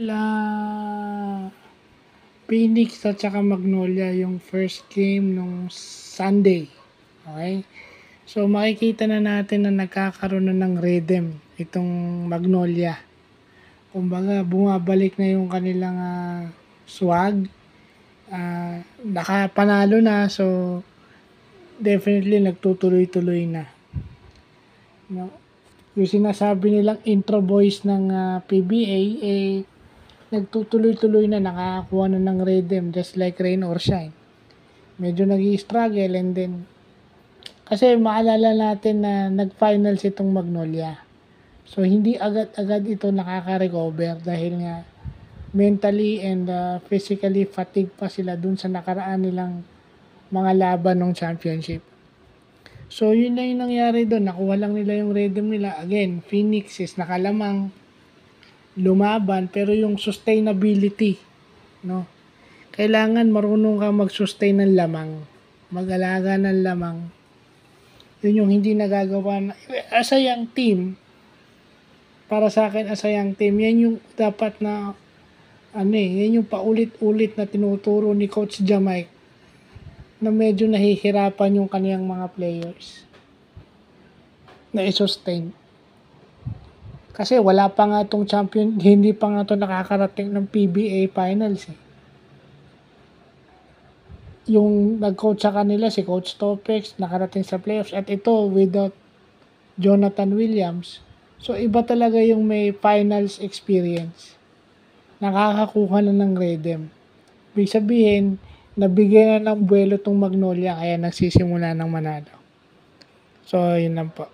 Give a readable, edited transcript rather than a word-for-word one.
La Phoenix at saka Magnolia yung first game nung Sunday. Okay? So makikita na natin na nagkakaroon na ng rhythm itong Magnolia. Kumbaga bumabalik na yung kanilang swag. Nakapanalo na, so definitely nagtutuloy-tuloy na. No? Yung sinasabi nilang intro boys ng PBA, nagtutuloy-tuloy na, nakakakuha na ng rhythm just like rain or shine. Medyo nag-i-struggle and then kasi maalala natin na nag-finals itong Magnolia. So hindi agad-agad ito nakaka-recover dahil nga mentally and physically fatigue pa sila dun sa nakaraan nilang mga laban ng championship. So yun na yung nangyari doon, nakuha lang nila yung rhythm nila. Again, Phoenix is nakalamang, lumaban, pero yung sustainability, no? Kailangan marunong ka mag-sustain ng lamang, mag-alaga ng lamang. Yun yung hindi nagagawa na, as a young team, para sa akin as a young team, yan yung dapat na, yan yung paulit-ulit na tinuturo ni Coach Jamaica na medyo nahihirapan yung kaniyang mga players na i-sustain. Kasi wala pa nga itong champion, hindi pa nga ito nakakarating ng PBA finals eh. Yung nag-coach sa kanila si Coach Topex, nakarating sa playoffs, at ito without Jonathan Williams. So iba talaga yung may finals experience. Nakakakuha na ng rhythm. Ibig sabihin, nabigyan na ng buwelo tong Magnolia kaya nagsisimula ng manalo. So yun lang po.